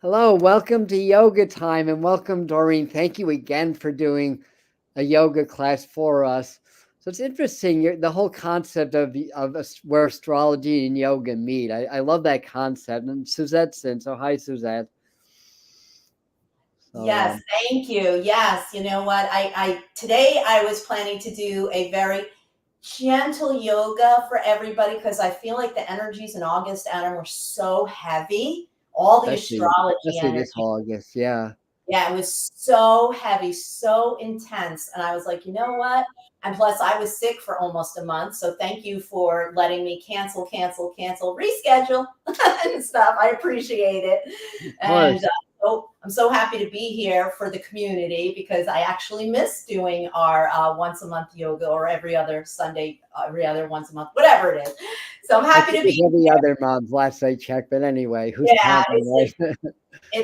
Hello, welcome to Yoga Time and welcome, Doreen. Thank you again for doing a yoga class for us. So it's interesting, the whole concept of where astrology and yoga meet. I love that concept. And Suzette's in, so hi, Suzette. So, Yes, thank you. Yes, you know what? I today I was planning to do a very gentle yoga for everybody because I feel like the energies in August, Adam, were so heavy. All the astrology especially this energy. August, yeah. Yeah, it was so heavy, so intense. And I was like, you know what? And plus, I was sick for almost a month. So thank you for letting me cancel, reschedule and stuff. I appreciate it. Of And course. I'm so happy to be here for the community because I actually miss doing our once a month yoga or every other Sunday, every other once a month, whatever it is. So I'm I happy think to it's be every here. other month, last I checked, but anyway, who's Yeah, counting, right?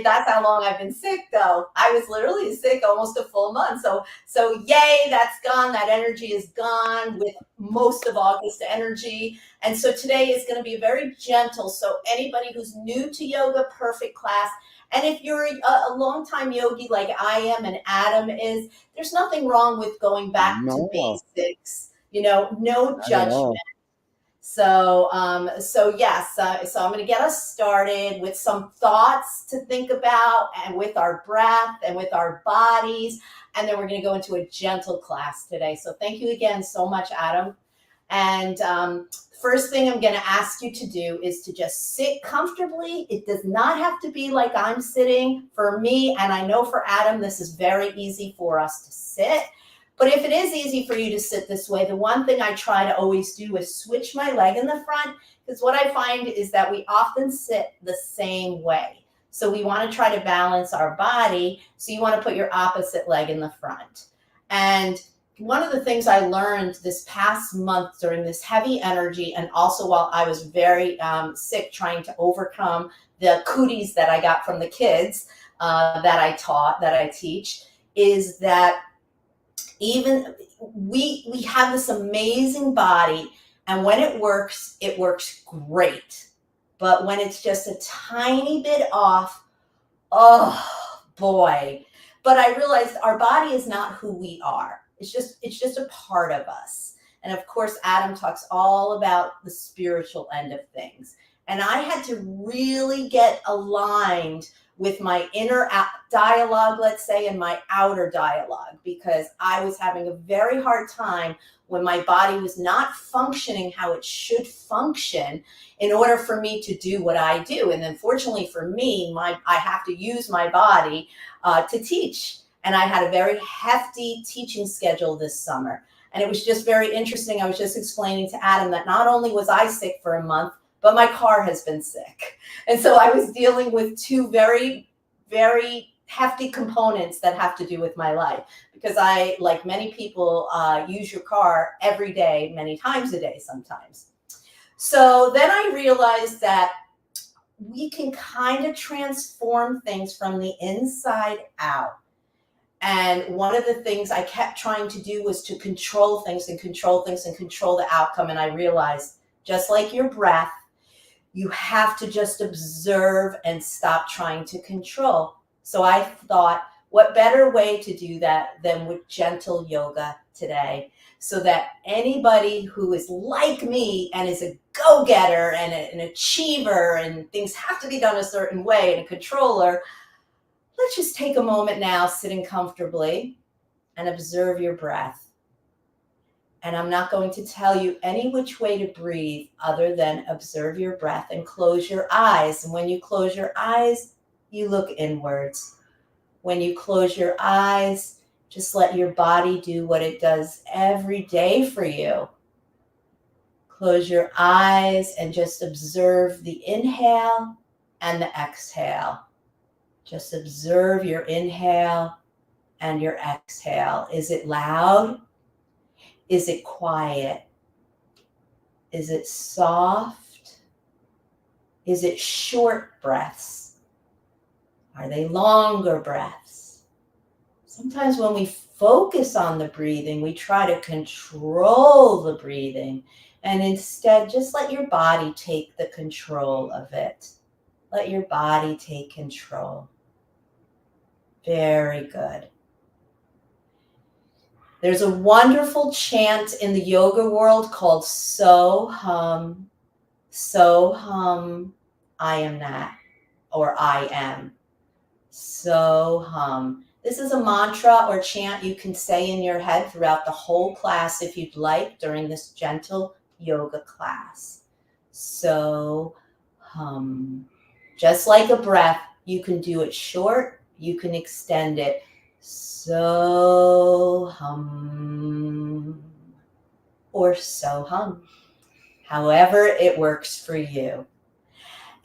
that's how long I've been sick though. I was literally sick almost a full month. So yay, that's gone. That energy is gone with most of August energy. And so today is going to be very gentle. So anybody who's new to yoga, perfect class. And if you're a long-time yogi like I am and Adam is, there's nothing wrong with going back to No, basics. No not at judgment. all. So yes, so I'm going to get us started with some thoughts to think about, and with our breath and with our bodies, and then we're going to go into a gentle class today. So thank you again so much, Adam. And first thing I'm going to ask you to do is to just sit comfortably. It does not have to be like I'm sitting. For me, and I know for Adam, this is very easy for us to sit. But if it is easy for you to sit this way, the one thing I try to always do is switch my leg in the front, because what I find is that we often sit the same way. So we want to try to balance our body. So you want to put your opposite leg in the front. And one of the things I learned this past month during this heavy energy, and also while I was very sick, trying to overcome the cooties that I got from the kids that I teach, is that even we have this amazing body, and when it works great. But when it's just a tiny bit off, oh boy. But I realized our body is not who we are. It's just a part of us. And of course, Adam talks all about the spiritual end of things. And I had to really get aligned with my inner dialogue, let's say, and my outer dialogue, because I was having a very hard time when my body was not functioning how it should function in order for me to do what I do. And unfortunately for me, I have to use my body to teach. And I had a very hefty teaching schedule this summer. And it was just very interesting. I was just explaining to Adam that not only was I sick for a month, but my car has been sick. And so I was dealing with two very, very hefty components that have to do with my life, because I, like many people, use your car every day, many times a day sometimes. So then I realized that we can kind of transform things from the inside out. And one of the things I kept trying to do was to control things and control things and control the outcome. And I realized, just like your breath, you have to just observe and stop trying to control. So I thought, what better way to do that than with gentle yoga today? So that anybody who is like me and is a go-getter and an achiever, and things have to be done a certain way, and a controller, let's just take a moment now, sitting comfortably, and observe your breath. And I'm not going to tell you any which way to breathe other than observe your breath and close your eyes. And when you close your eyes, you look inwards. When you close your eyes, just let your body do what it does every day for you. Close your eyes and just observe the inhale and the exhale. Just observe your inhale and your exhale. Is it loud? Is it quiet? Is it soft? Is it short breaths? Are they longer breaths? Sometimes when we focus on the breathing, we try to control the breathing, and instead just let your body take the control of it. Let your body take control. Very good. There's a wonderful chant in the yoga world called So Hum, I am that, or I am. So Hum. This is a mantra or chant you can say in your head throughout the whole class if you'd like during this gentle yoga class. So Hum. Just like a breath, you can do it short, you can extend it. So hum, or so hum, however it works for you.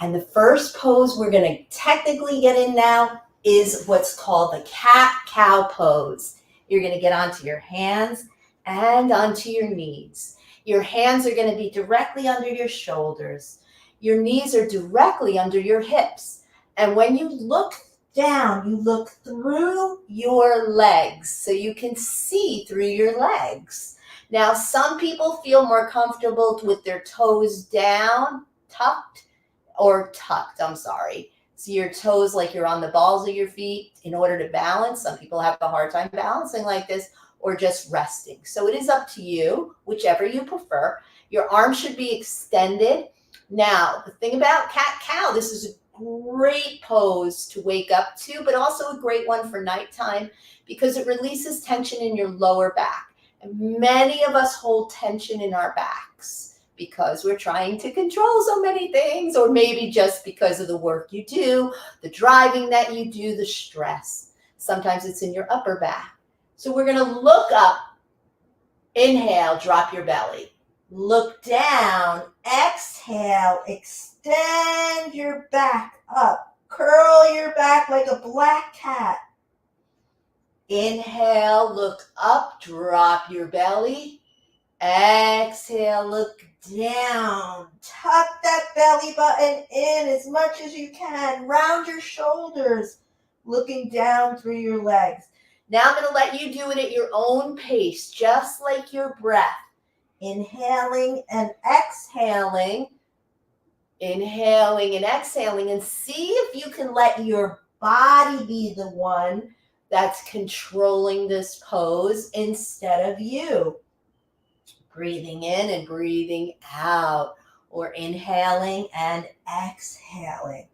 And the first pose we're going to technically get in now is what's called the cat-cow pose. You're going to get onto your hands and onto your knees. Your hands are going to be directly under your shoulders. Your knees are directly under your hips. And when you look down, you look through your legs so you can see through your legs. Now, some people feel more comfortable with their toes down, tucked, So your toes like you're on the balls of your feet in order to balance. Some people have a hard time balancing like this, or just resting. So it is up to you, whichever you prefer. Your arms should be extended. Now, the thing about cat-cow, this is a great pose to wake up to, but also a great one for nighttime because it releases tension in your lower back. And many of us hold tension in our backs because we're trying to control so many things, or maybe just because of the work you do, the driving that you do, the stress. Sometimes it's in your upper back. So we're going to look up, inhale, drop your belly. Look down, exhale, extend your back up. Curl your back like a black cat. Inhale, look up, drop your belly. Exhale, look down. Tuck that belly button in as much as you can. Round your shoulders, looking down through your legs. Now I'm going to let you do it at your own pace, just like your breath. Inhaling and exhaling. Inhaling and exhaling. And see if you can let your body be the one that's controlling this pose instead of you. Breathing in and breathing out, or inhaling and exhaling.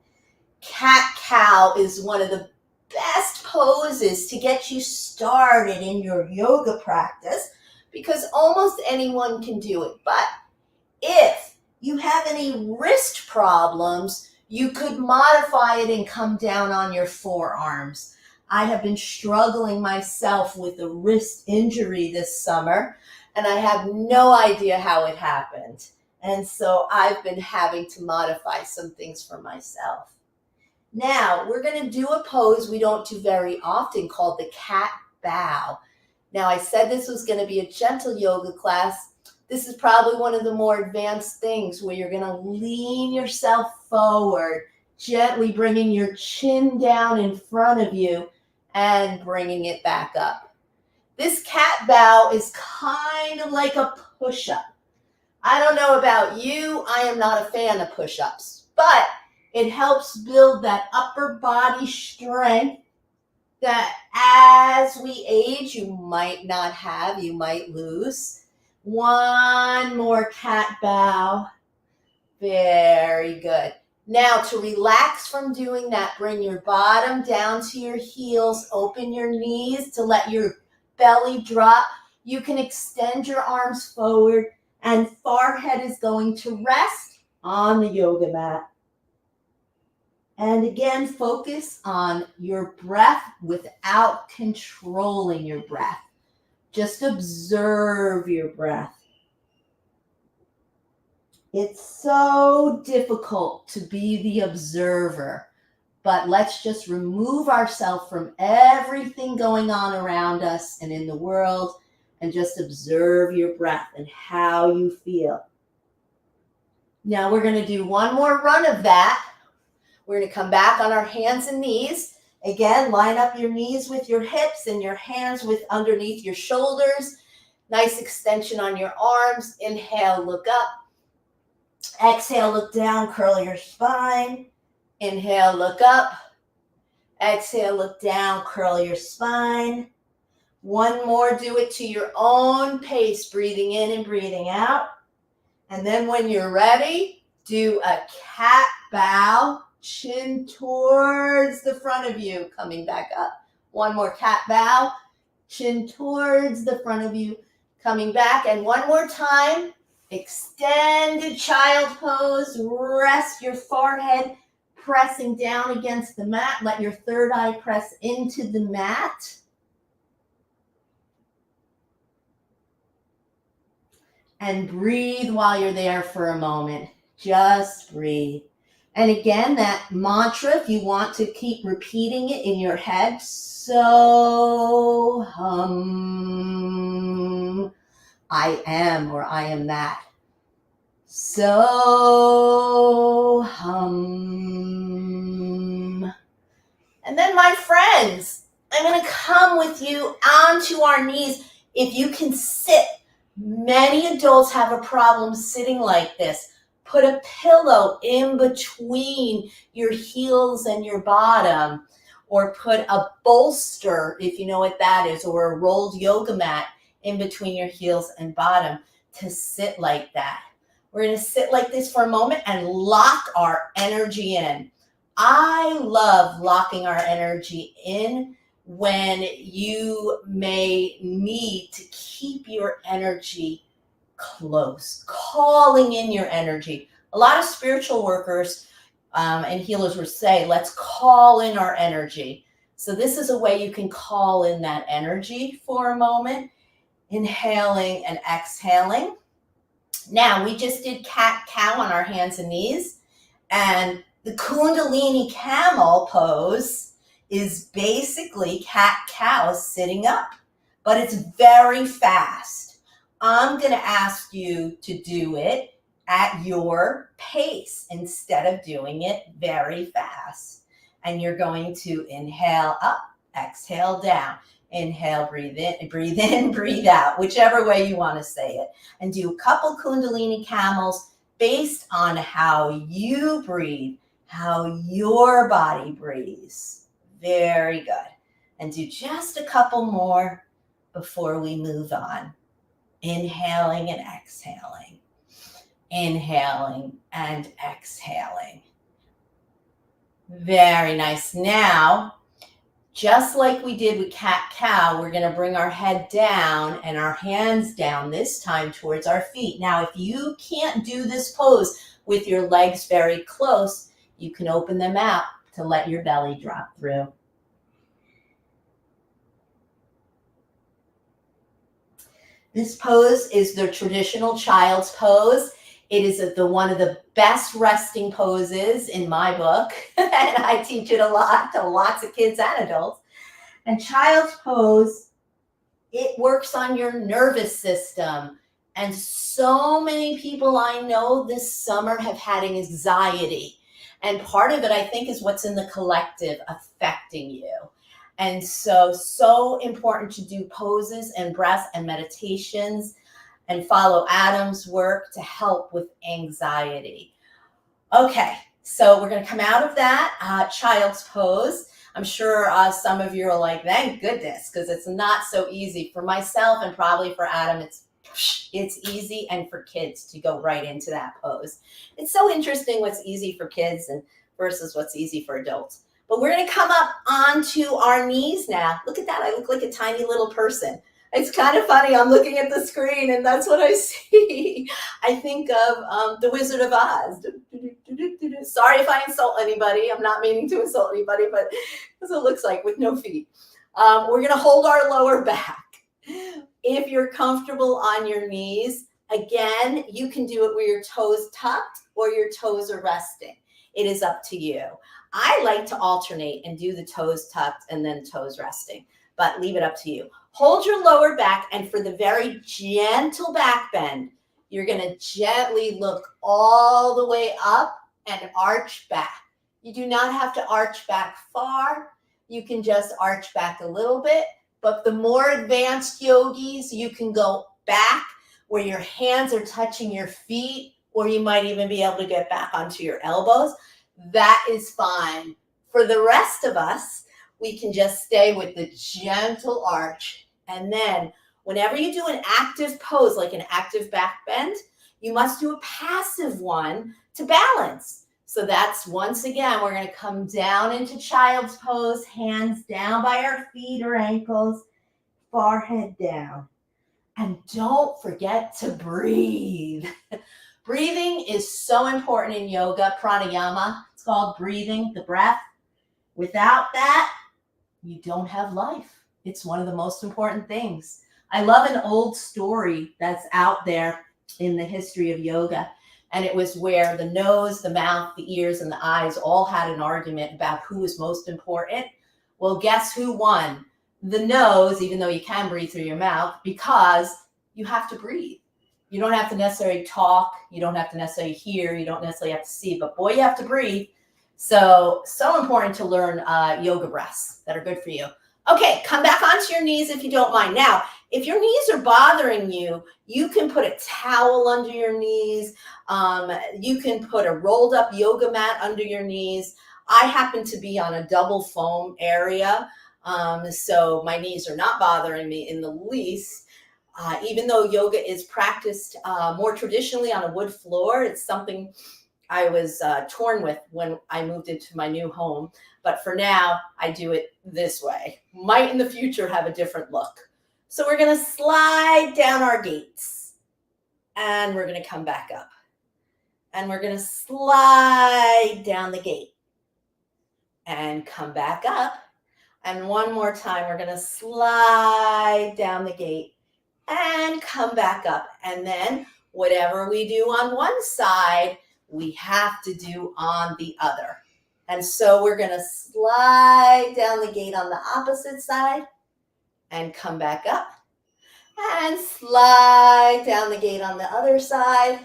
Cat-cow is one of the best poses to get you started in your yoga practice because almost anyone can do it. But if you have any wrist problems, you could modify it and come down on your forearms. I have been struggling myself with a wrist injury this summer, and I have no idea how it happened. And so I've been having to modify some things for myself. Now, we're going to do a pose we don't do very often called the cat bow. Now, I said this was going to be a gentle yoga class. This is probably one of the more advanced things where you're going to lean yourself forward, gently bringing your chin down in front of you and bringing it back up. This cat bow is kind of like a push-up. I don't know about you, I am not a fan of push-ups, but it helps build that upper body strength that as we age, you might not have, you might lose. One more cat bow. Very good. Now, to relax from doing that, bring your bottom down to your heels, open your knees to let your belly drop. You can extend your arms forward, and forehead is going to rest on the yoga mat. And again, focus on your breath without controlling your breath. Just observe your breath. It's so difficult to be the observer, but let's just remove ourselves from everything going on around us and in the world and just observe your breath and how you feel. Now we're going to do one more run of that. We're going to come back on our hands and knees. Again, line up your knees with your hips and your hands with underneath your shoulders. Nice extension on your arms. Inhale, look up. Exhale, look down, curl your spine. Inhale, look up. Exhale, look down, curl your spine. One more, do it to your own pace, breathing in and breathing out. And then when you're ready, do a cat bow, chin towards the front of you, coming back up. One more cat bow, chin towards the front of you, coming back. And one more time, extended child pose, rest your forehead, pressing down against the mat. Let your third eye press into the mat. And breathe while you're there for a moment. Just breathe. And again, that mantra, if you want to keep repeating it in your head, so I am, or I am that. So And then my friends, I'm going to come with you onto our knees. If you can sit, many adults have a problem sitting like this. Put a pillow in between your heels and your bottom, or put a bolster, if you know what that is, or a rolled yoga mat in between your heels and bottom to sit like that. We're going to sit like this for a moment and lock our energy in. I love locking our energy in when you may need to keep your energy close, calling in your energy. A lot of spiritual workers and healers would say, let's call in our energy. So this is a way you can call in that energy for a moment, inhaling and exhaling. Now, we just did cat-cow on our hands and knees, and the Kundalini camel pose is basically cat-cow sitting up, but it's very fast. I'm going to ask you to do it at your pace instead of doing it very fast. And you're going to inhale up, exhale down. Inhale, breathe in, breathe out, whichever way you want to say it. And do a couple Kundalini camels based on how you breathe, how your body breathes. Very good. And do just a couple more before we move on. Inhaling and exhaling. Inhaling and exhaling. Very nice. Now, just like we did with cat-cow, we're going to bring our head down and our hands down, this time towards our feet. Now, if you can't do this pose with your legs very close, you can open them out to let your belly drop through. This pose is the traditional child's pose. It is one of the best resting poses in my book, and I teach it a lot to lots of kids and adults. And child's pose, it works on your nervous system. And so many people I know this summer have had anxiety. And part of it, I think, is what's in the collective affecting you. And so important to do poses and breaths and meditations and follow Adam's work to help with anxiety. Okay, so we're going to come out of that child's pose. I'm sure some of you are like, thank goodness, because it's not so easy. For myself and probably for Adam, it's easy, and for kids to go right into that pose. It's so interesting what's easy for kids and versus what's easy for adults. But we're going to come up onto our knees now. Look at that. I look like a tiny little person. It's kind of funny. I'm looking at the screen, and that's what I see. I think of The Wizard of Oz. Sorry if I insult anybody. I'm not meaning to insult anybody, but that's what it looks like with no feet. We're going to hold our lower back. If you're comfortable on your knees, again, you can do it where your toes tucked or your toes are resting. It is up to you. I like to alternate and do the toes tucked and then toes resting, but leave it up to you. Hold your lower back, and for the very gentle back bend, you're going to gently look all the way up and arch back. You do not have to arch back far. You can just arch back a little bit, but the more advanced yogis, you can go back where your hands are touching your feet, or you might even be able to get back onto your elbows. that is fine. For the rest of us, we can just stay with the gentle arch. And then whenever you do an active pose, like an active back bend, you must do a passive one to balance. So that's, once again, we're going to come down into child's pose, hands down by our feet or ankles, forehead down. And don't forget to breathe. Breathing is so important in yoga, pranayama. It's called breathing, the breath. Without that, you don't have life. It's one of the most important things. I love an old story that's out there in the history of yoga. And it was where the nose, the mouth, the ears, and the eyes all had an argument about who was most important. Well, guess who won? The nose, even though you can breathe through your mouth, because you have to breathe. You don't have to necessarily talk. You don't have to necessarily hear. You don't necessarily have to see, but boy, you have to breathe. So important to learn yoga breaths that are good for you. Okay, come back onto your knees if you don't mind. Now, if your knees are bothering you, you can put a towel under your knees. You can put a rolled up yoga mat under your knees. I happen to be on a double foam area, so my knees are not bothering me in the least. Even though yoga is practiced more traditionally on a wood floor, it's something I was torn with when I moved into my new home. But for now, I do it this way. Might in the future have a different look. So we're going to slide down our gates. And we're going to come back up. And we're going to slide down the gate. And come back up. And one more time, we're going to slide down the gate. And come back up. And then whatever we do on one side, we have to do on the other. And so we're going to slide down the gate on the opposite side and come back up. And slide down the gate on the other side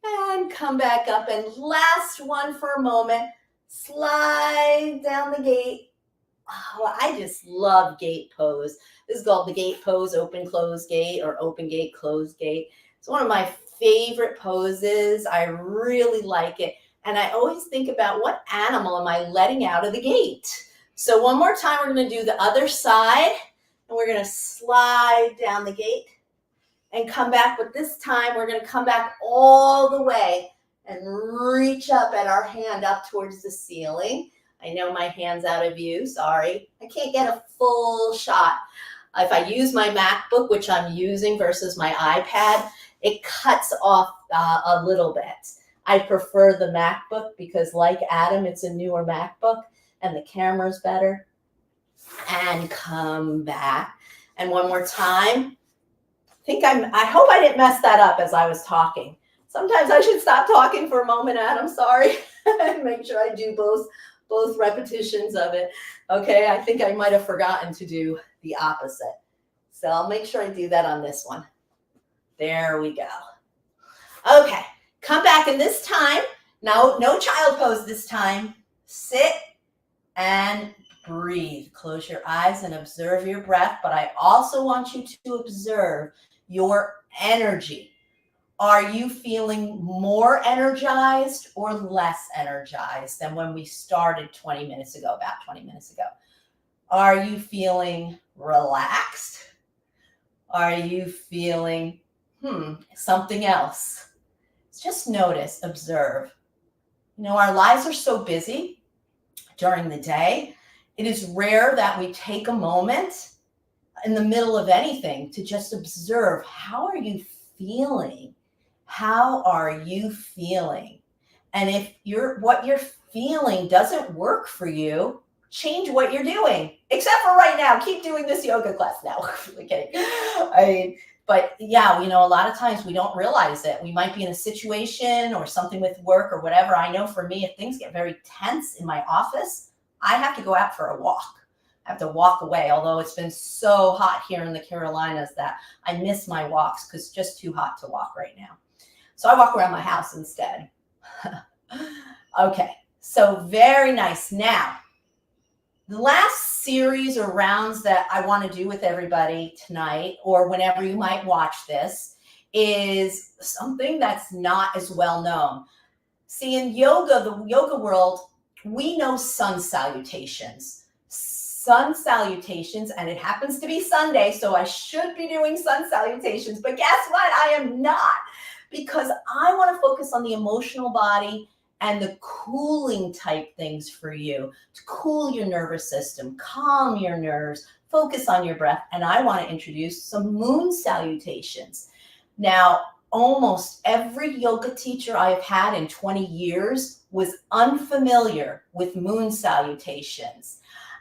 and come back up. And last one for a moment, slide down the gate. Oh, I just love gate pose. This is called the gate pose, open, close gate, or open gate, close gate. It's one of my favorite poses. I really like it. And I always think about, what animal am I letting out of the gate? So one more time, we're going to do the other side. And we're going to slide down the gate and come back. But this time, we're going to come back all the way and reach up at our hand up towards the ceiling. I know my hand's out of view. Sorry. I can't get a full shot. If I use my MacBook, which I'm using, versus my iPad, it cuts off a little bit. I prefer the MacBook because, like Adam, it's a newer MacBook and the camera's better. And come back. And one more time. I hope I didn't mess that up as I was talking. Sometimes I should stop talking for a moment, Adam. Sorry. And make sure I do both repetitions of it. Okay, I think I might have forgotten to do the opposite. So I'll make sure I do that on this one. There we go. Okay, come back, and this time, now no child pose this time. Sit and breathe. Close your eyes and observe your breath, but I also want you to observe your energy. Are you feeling more energized or less energized than when we started about 20 minutes ago? Are you feeling relaxed? Are you feeling something else? Just notice, observe. You know, our lives are so busy during the day. It is rare that we take a moment in the middle of anything to just observe. How are you feeling? How are you feeling? And if what you're feeling doesn't work for you, change what you're doing. Except for right now, keep doing this yoga class now. Okay. But yeah, you know, a lot of times we don't realize it. We might be in a situation or something with work or whatever. I know for me, if things get very tense in my office, I have to go out for a walk. I have to walk away, although it's been so hot here in the Carolinas that I miss my walks because it's just too hot to walk right now. So I walk around my house instead. Okay, so very nice. Now, the last series or rounds that I want to do with everybody tonight, or whenever you might watch this, is something that's not as well known. See, in yoga, the yoga world, we know sun salutations. Sun salutations, and it happens to be Sunday, so I should be doing sun salutations. But guess what? I am not, because I want to focus on the emotional body and the cooling type things for you to cool your nervous system, calm your nerves, focus on your breath. And I want to introduce some moon salutations. Now, almost every yoga teacher I've had in 20 years was unfamiliar with moon salutations.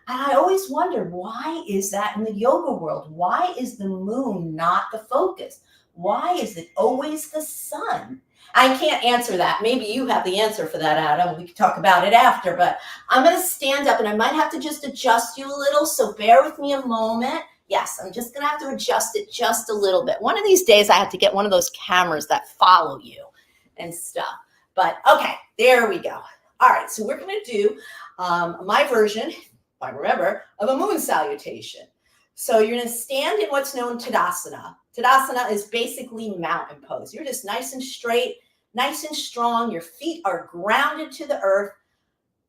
And I always wondered, why is that in the yoga world? Why is the moon not the focus? Why is it always the sun? I can't answer that. Maybe you have the answer for that, Adam. We can talk about it after, but I'm going to stand up and I might have to just adjust you a little. So bear with me a moment. Yes, I'm just going to have to adjust it just a little bit. One of these days I have to get one of those cameras that follow you and stuff. But okay, there we go. All right, so we're going to do my version, if I remember, of a moon salutation. So you're going to stand in what's known Tadasana. Tadasana is basically mountain pose. You're just nice and straight, nice and strong. Your feet are grounded to the earth.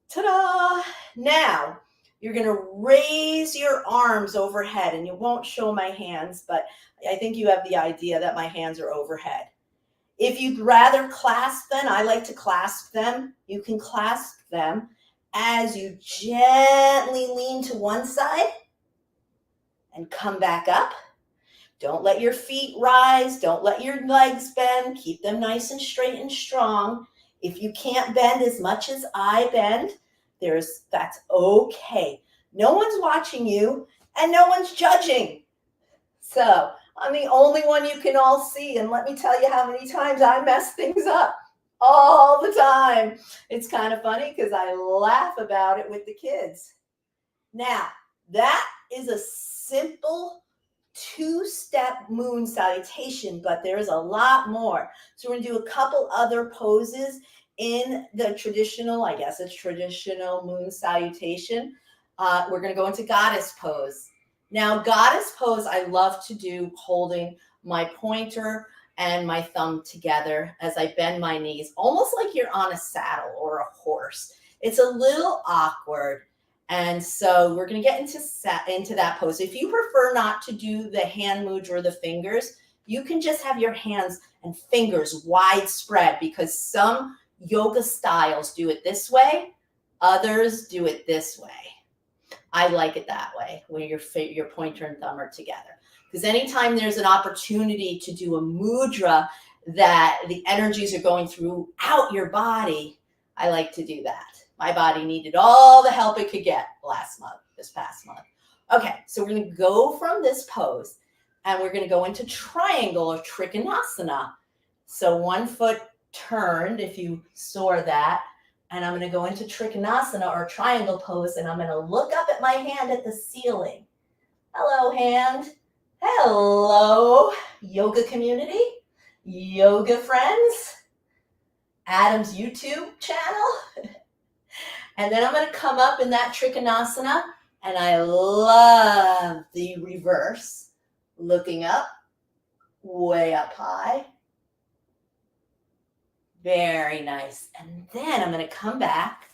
Ta-da! Now, you're going to raise your arms overhead, and you won't show my hands, but I think you have the idea that my hands are overhead. If you'd rather clasp them, I like to clasp them. You can clasp them as you gently lean to one side and come back up. Don't let your feet rise. Don't let your legs bend. Keep them nice and straight and strong. If you can't bend as much as I bend, that's okay. No one's watching you and no one's judging. So I'm the only one you can all see. And let me tell you how many times I mess things up all the time. It's kind of funny because I laugh about it with the kids. Now, that is a simple two-step moon salutation, but there is a lot more. So we're going to do a couple other poses in the traditional, I guess it's traditional moon salutation. We're going to go into goddess pose. Now, goddess pose, I love to do holding my pointer and my thumb together as I bend my knees, almost like you're on a saddle or a horse. It's a little awkward. And so we're going to get into that pose. If you prefer not to do the hand mudra or the fingers, you can just have your hands and fingers widespread, because some yoga styles do it this way. Others do it this way. I like it that way, where your pointer and thumb are together. Because anytime there's an opportunity to do a mudra that the energies are going throughout your body, I like to do that. My body needed all the help it could get this past month. Okay, so we're going to go from this pose and we're going to go into triangle or trikonasana. So one foot turned, if you saw that, and I'm going to go into trikonasana or triangle pose, and I'm going to look up at my hand at the ceiling. Hello, hand. Hello, yoga community, yoga friends, Adam's YouTube channel. And then I'm going to come up in that trikonasana, and I love the reverse, looking up, way up high. Very nice. And then I'm going to come back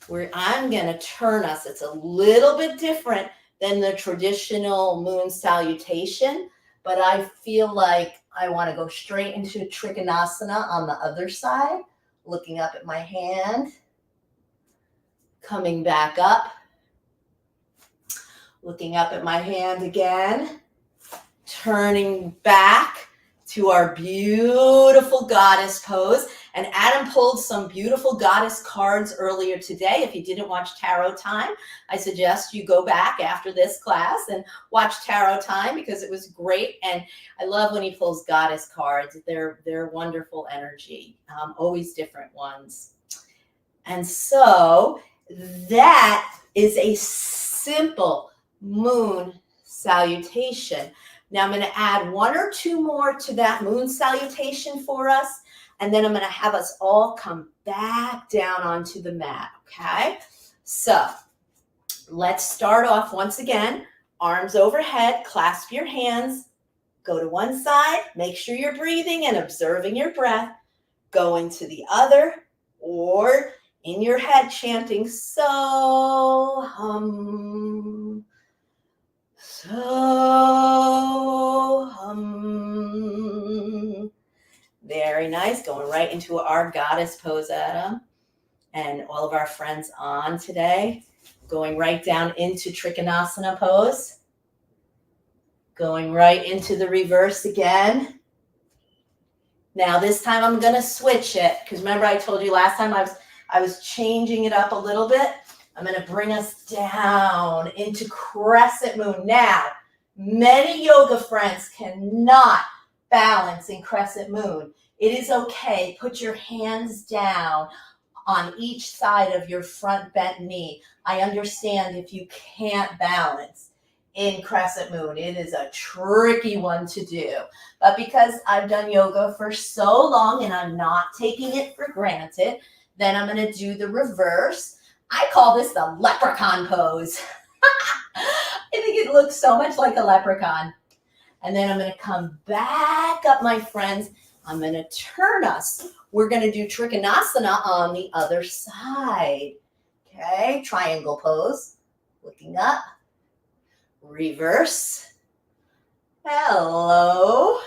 where I'm going to turn us. It's a little bit different than the traditional moon salutation, but I feel like I want to go straight into trikonasana on the other side, looking up at my hand, coming back up, looking up at my hand again, turning back to our beautiful goddess pose. And Adam pulled some beautiful goddess cards earlier today. If you didn't watch Tarot Time, I suggest you go back after this class and watch Tarot Time, because it was great. And I love when he pulls goddess cards. They're wonderful energy, always different ones. And so that is a simple moon salutation. Now I'm going to add one or two more to that moon salutation for us, and then I'm going to have us all come back down onto the mat, okay? So let's start off once again, arms overhead, clasp your hands, go to one side, make sure you're breathing and observing your breath, going to the other, or in your head chanting so hum, so hum. Very nice. Going right into our goddess pose, Adam, and all of our friends on today. Going right down into Trikonasana pose. Going right into the reverse again. Now this time I'm going to switch it, because remember I told you last time I was changing it up a little bit. I'm going to bring us down into crescent moon. Now, many yoga friends cannot balance in crescent moon. It is okay. Put your hands down on each side of your front bent knee. I understand if you can't balance in crescent moon. It is a tricky one to do. But because I've done yoga for so long and I'm not taking it for granted, then I'm going to do the reverse. I call this the leprechaun pose. I think it looks so much like a leprechaun. And then I'm going to come back up, my friends. I'm going to turn us. We're going to do Trikonasana on the other side. Okay, triangle pose. Looking up. Reverse. Hello.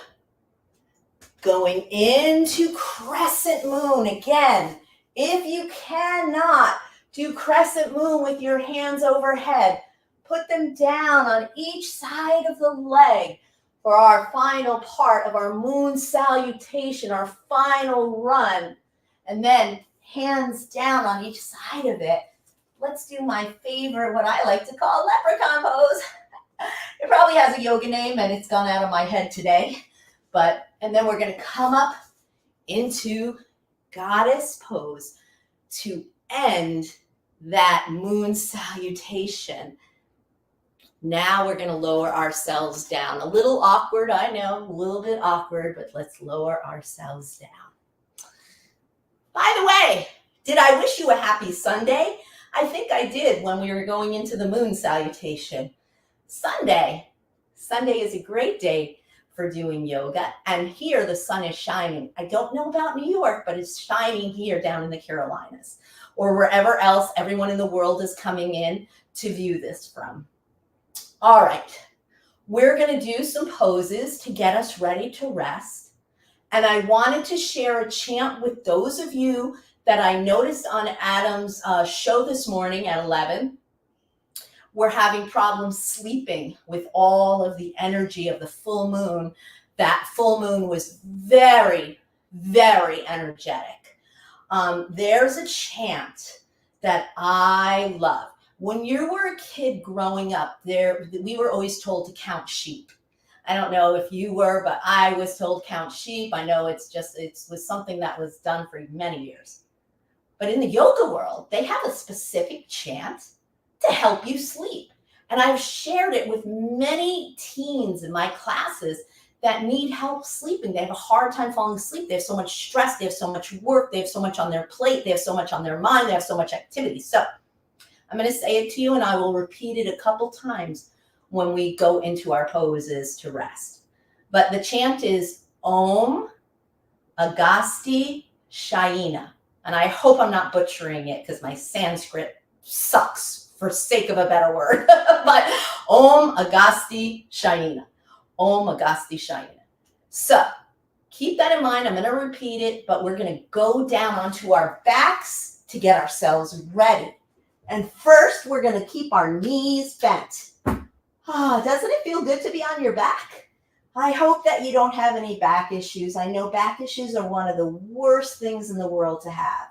Going into crescent moon again. If you cannot do crescent moon with your hands overhead, put them down on each side of the leg for our final part of our moon salutation, our final run. And then hands down on each side of it. Let's do my favorite, what I like to call leprechaun pose. It probably has a yoga name and it's gone out of my head today. And then we're going to come up into goddess pose to end that moon salutation. Now we're going to lower ourselves down. A little awkward, I know, a little bit awkward, but let's lower ourselves down. By the way, did I wish you a happy Sunday? I think I did when we were going into the moon salutation. Sunday is a great day for doing yoga, and here the sun is shining. I don't know about New York, but it's shining here down in the Carolinas or wherever else everyone in the world is coming in to view this from. All right, we're going to do some poses to get us ready to rest, and I wanted to share a chant with those of you that I noticed on Adam's show this morning at 11. We're having problems sleeping with all of the energy of the full moon. That full moon was very, very energetic. There's a chant that I love. When you were a kid growing up, we were always told to count sheep. I don't know if you were, but I was told count sheep. I know it was something that was done for many years. But in the yoga world, they have a specific chant to help you sleep. And I've shared it with many teens in my classes that need help sleeping. They have a hard time falling asleep. They have so much stress. They have so much work. They have so much on their plate. They have so much on their mind. They have so much activity. So I'm going to say it to you, and I will repeat it a couple times when we go into our poses to rest. But the chant is Om Agasti Shayina. And I hope I'm not butchering it because my Sanskrit sucks, for sake of a better word. But Om Agasti Shayina. Om Agasti Shayina. So keep that in mind. I'm going to repeat it, but we're going to go down onto our backs to get ourselves ready. And first, we're going to keep our knees bent. Doesn't it feel good to be on your back? I hope that you don't have any back issues. I know back issues are one of the worst things in the world to have.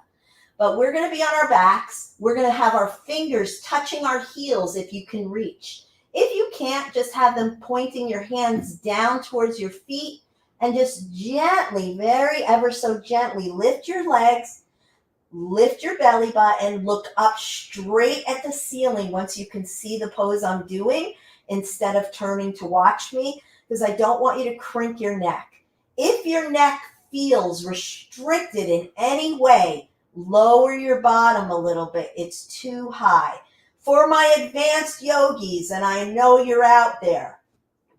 But we're going to be on our backs. We're going to have our fingers touching our heels if you can reach. If you can't, just have them pointing your hands down towards your feet and just gently, very ever so gently, lift your legs, lift your belly button, look up straight at the ceiling once you can see the pose I'm doing instead of turning to watch me, because I don't want you to crank your neck. If your neck feels restricted in any way, lower your bottom a little bit. It's too high. For my advanced yogis, and I know you're out there,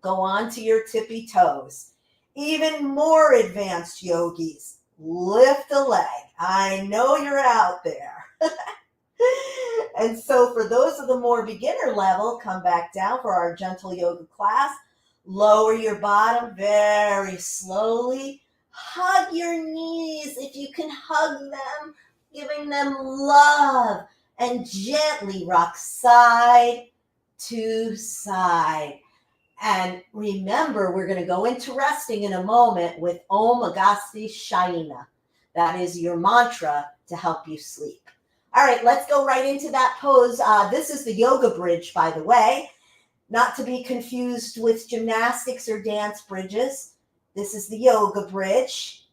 go on to your tippy toes. Even more advanced yogis, lift a leg. I know you're out there. And so for those of the more beginner level, come back down for our gentle yoga class. Lower your bottom very slowly. Hug your knees if you can hug them, giving them love. And gently rock side to side. And remember, we're going to go into resting in a moment with Om Agasti Shaina. That is your mantra to help you sleep. All right, let's go right into that pose. This is the yoga bridge, by the way, not to be confused with gymnastics or dance bridges. This is the yoga bridge.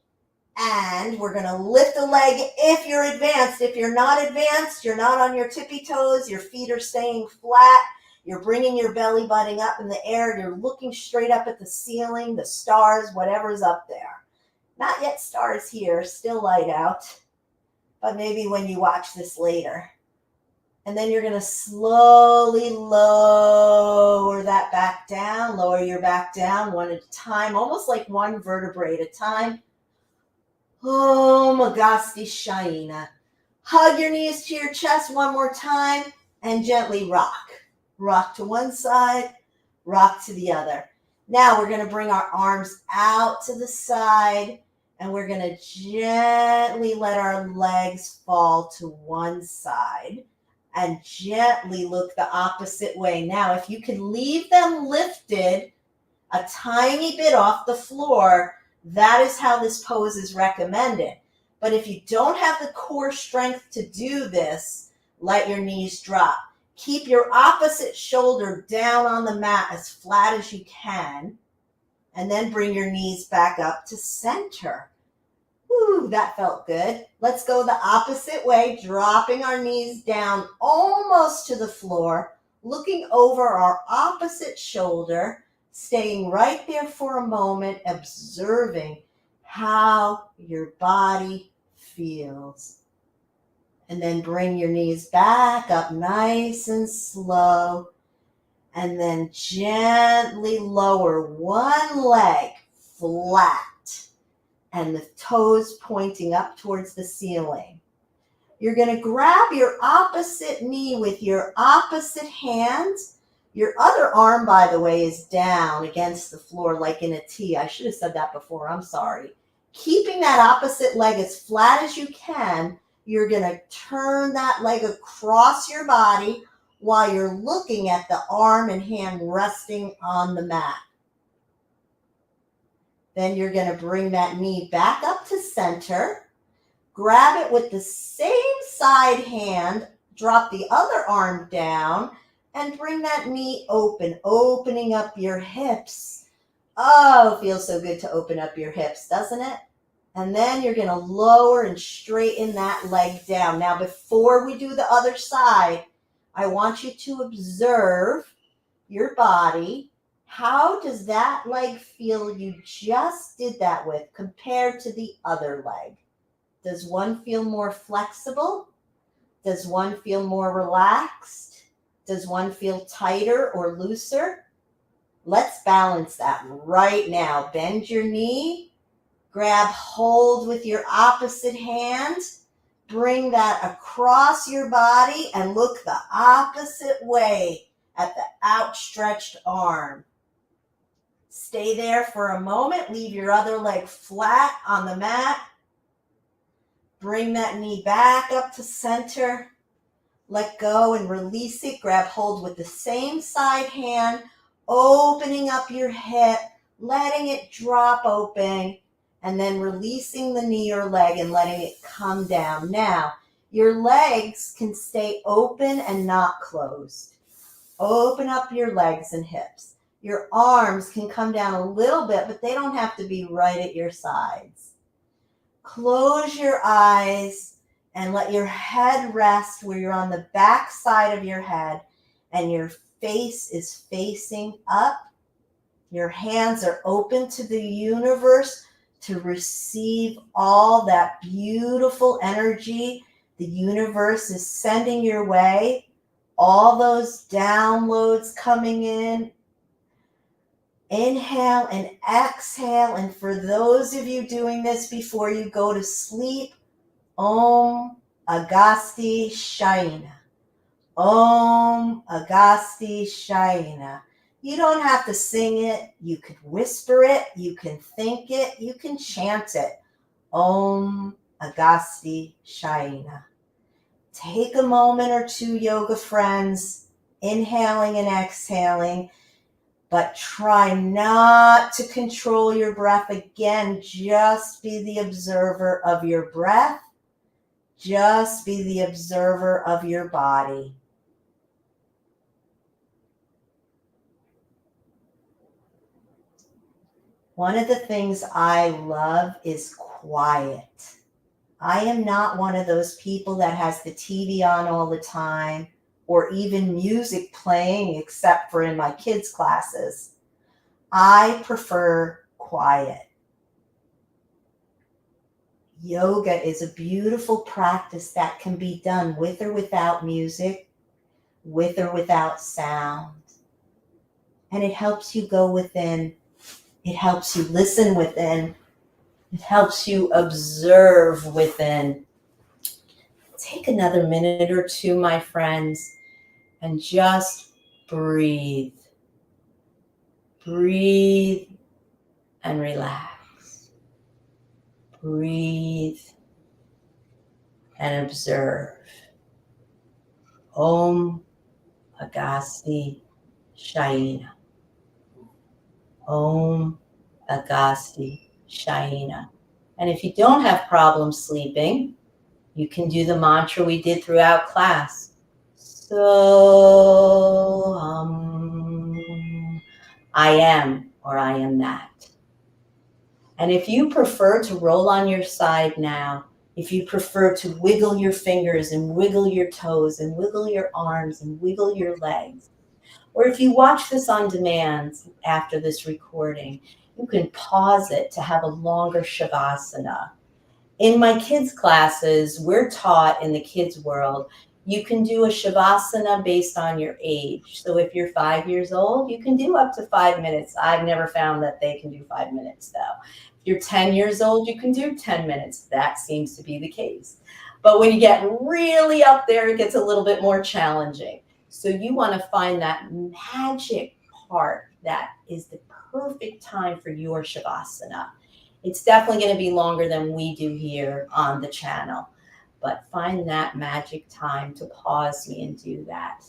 And we're going to lift a leg if you're advanced. If you're not advanced, you're not on your tippy toes, your feet are staying flat, you're bringing your belly button up in the air, you're looking straight up at the ceiling, the stars, whatever's up there. Not yet stars here, still light out, but maybe when you watch this later. And then you're going to slowly lower that back down, lower your back down one at a time, almost like one vertebrae at a time. Om Agasti Shaina. Hug your knees to your chest one more time and gently rock. Rock to one side, rock to the other. Now we're going to bring our arms out to the side and we're going to gently let our legs fall to one side and gently look the opposite way. Now, if you can leave them lifted a tiny bit off the floor, that is how this pose is recommended. But if you don't have the core strength to do this, let your knees drop. Keep your opposite shoulder down on the mat as flat as you can, and then bring your knees back up to center. Woo, that felt good. Let's go the opposite way, dropping our knees down almost to the floor, looking over our opposite shoulder, staying right there for a moment, observing how your body feels. And then bring your knees back up nice and slow. And then gently lower one leg flat and the toes pointing up towards the ceiling. You're going to grab your opposite knee with your opposite hand. Your other arm, by the way, is down against the floor like in a T. I should have said that before. I'm sorry. Keeping that opposite leg as flat as you can, you're going to turn that leg across your body while you're looking at the arm and hand resting on the mat. Then you're going to bring that knee back up to center. Grab it with the same side hand. Drop the other arm down and bring that knee open, opening up your hips. Oh, it feels so good to open up your hips, doesn't it? And then you're going to lower and straighten that leg down. Now, before we do the other side, I want you to observe your body. How does that leg feel you just did that with compared to the other leg? Does one feel more flexible? Does one feel more relaxed? Does one feel tighter or looser? Let's balance that right now. Bend your knee. Grab hold with your opposite hand. Bring that across your body and look the opposite way at the outstretched arm. Stay there for a moment. Leave your other leg flat on the mat. Bring that knee back up to center. Let go and release it. Grab hold with the same side hand, opening up your hip, letting it drop open, and then releasing the knee or leg and letting it come down. Now, your legs can stay open and not closed. Open up your legs and hips. Your arms can come down a little bit, but they don't have to be right at your sides. Close your eyes and let your head rest where you're on the back side of your head and your face is facing up. Your hands are open to the universe to receive all that beautiful energy the universe is sending your way. All those downloads coming in. Inhale and exhale. And for those of you doing this before you go to sleep, Om Agasti Shaina. Om Agasti Shaina. You don't have to sing it. You could whisper it. You can think it. You can chant it. Om Agasti Shaina. Take a moment or two, yoga friends, inhaling and exhaling, but try not to control your breath. Again, just be the observer of your breath. Just be the observer of your body. One of the things I love is quiet. I am not one of those people that has the TV on all the time or even music playing, except for in my kids' classes. I prefer quiet. Yoga is a beautiful practice that can be done with or without music, with or without sound. And it helps you go within. It helps you listen within. It helps you observe within. Take another minute or two, my friends, and just breathe. Breathe and relax. Breathe and observe. Om Agasti Shaina. Om Agasti Shaina. And if you don't have problems sleeping, you can do the mantra we did throughout class. So, I am, or I am that. And if you prefer to roll on your side now, if you prefer to wiggle your fingers and wiggle your toes and wiggle your arms and wiggle your legs, or if you watch this on demand after this recording, you can pause it to have a longer Shavasana. In my kids' classes, we're taught in the kids' world, you can do a Shavasana based on your age. So if you're 5 years old, you can do up to 5 minutes. I've never found that they can do 5 minutes though. If you're 10 years old, you can do 10 minutes. That seems to be the case. But when you get really up there, it gets a little bit more challenging. So you want to find that magic part that is the perfect time for your Shavasana. It's definitely going to be longer than we do here on the channel, but find that magic time to pause me and do that.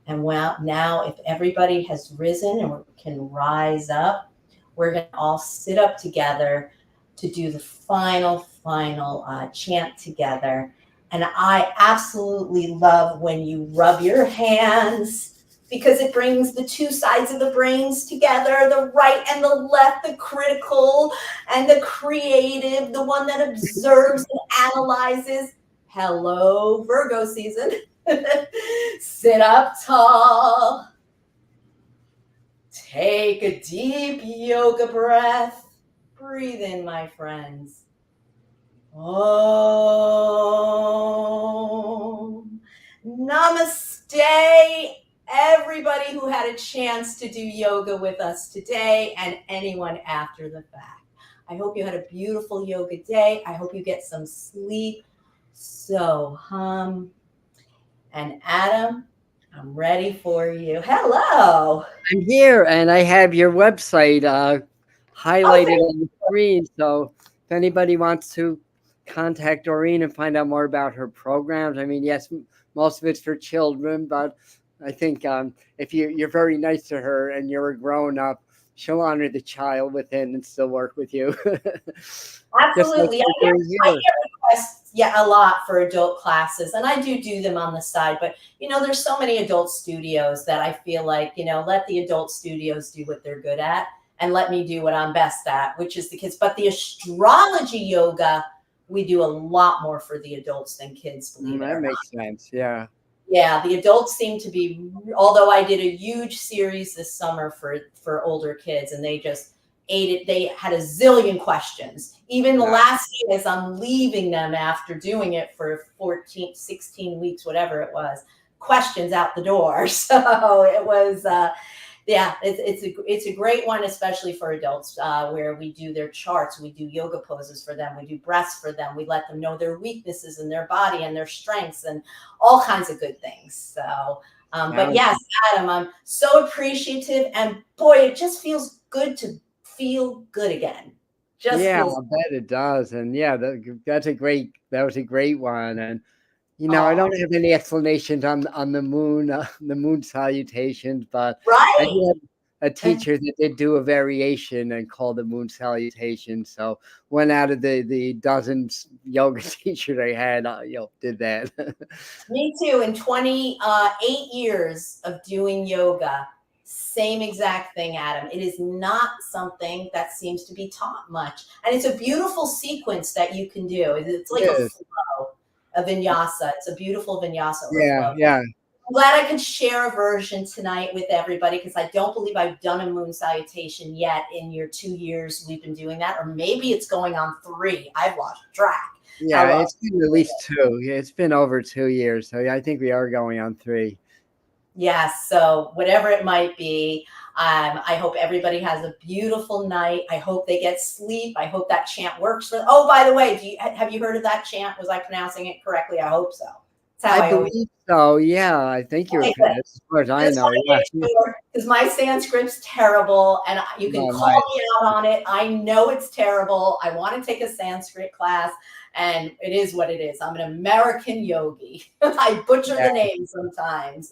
And well, now if everybody has risen and can rise up, we're going to all sit up together to do the final chant together. And I absolutely love when you rub your hands, because it brings the two sides of the brains together, the right and the left, the critical and the creative, the one that observes and analyzes. Hello, Virgo season. Sit up tall. Take a deep yoga breath. Breathe in, my friends. Om. Namaste, everybody who had a chance to do yoga with us today and anyone after the fact. I hope you had a beautiful yoga day. I hope you get some sleep. So, and Adam, I'm ready for you. Hello. I'm here, and I have your website highlighted on the screen. So if anybody wants to contact Doreen and find out more about her programs, I mean, yes, most of it's for children, but I think if you're very nice to her and you're a grown up, she'll honor the child within and still work with you. Absolutely. I get requests a lot for adult classes, and I do them on the side, but there's so many adult studios that I feel like, let the adult studios do what they're good at and let me do what I'm best at, which is the kids. But the astrology yoga, we do a lot more for the adults than kids, believe it or not. That makes sense. Yeah. Yeah, the adults seem to be, although I did a huge series this summer for older kids, and they just ate it. They had a zillion questions. Even the last day, as I'm leaving them after doing it for 14, 16 weeks, whatever it was, questions out the door. So it was, Yeah, it's a great one, especially for adults, where we do their charts, we do yoga poses for them, we do breaths for them, we let them know their weaknesses in their body and their strengths and all kinds of good things. So, but yes, Adam, I'm so appreciative, and boy, it just feels good to feel good again. Just Yeah, feels. I bet it does. And yeah, that was a great one. And I Oh, don't have any explanations on the moon salutations, but I right. do have a teacher that did do a variation and called the moon salutation. So one out of the dozens yoga teachers I had, did that. Me too. In 28 years of doing yoga, same exact thing, Adam. It is not something that seems to be taught much. And it's a beautiful sequence that you can do. It's like a Yes. flow, a vinyasa. It's a beautiful vinyasa or Yeah, flow. yeah. I'm glad I could share a version tonight with everybody, because I don't believe I've done a moon salutation yet in your 2 years we've been doing that. Or maybe it's going on 3. I've lost track. How Yeah, long? it's been at least 2. Yeah, it's been over 2 years. So yeah, I think we are going on 3. Yes. So whatever it might be, I hope everybody has a beautiful night. I hope they get sleep. I hope that chant works for. Oh, by the way, have you heard of that chant? Was I pronouncing it correctly? I hope so. That's I how I always. believe so. Yeah, I think you're Okay, good. as far as I Just know. want to Yeah. make sure, because my Sanskrit's terrible, and you can No, call nice. me out on it. I know it's terrible. I want to take a Sanskrit class, and it is what it is. I'm an American yogi. I butcher Yeah. the name sometimes.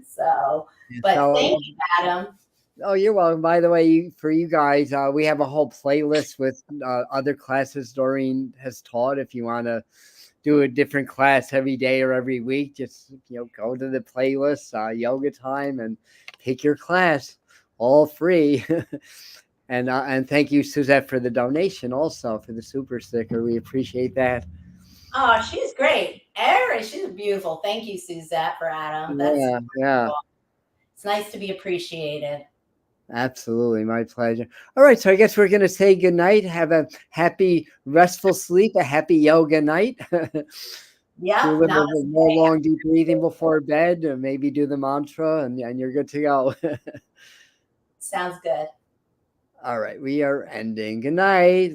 So, Yeah, but so, thank you, Adam. oh, you're welcome. By the way, for you guys, we have a whole playlist with other classes Doreen has taught. If you want to do a different class every day or every week, just go to the playlist, yoga time, and pick your class, all free. And thank you, Suzette, for the donation, also for the super sticker. We appreciate that. Oh, she's great. Aries, she's beautiful. Thank you, Suzette, for Adam. That's Yeah, yeah. it's nice to be appreciated. Absolutely, my pleasure. All right, so I guess we're going to say good night. Have a happy, restful sleep, a happy yoga night. Do a Yep. little bit more Namaste. long, deep breathing before bed, or maybe do the mantra, and you're good to go. Sounds good. All right, we are ending. Good night.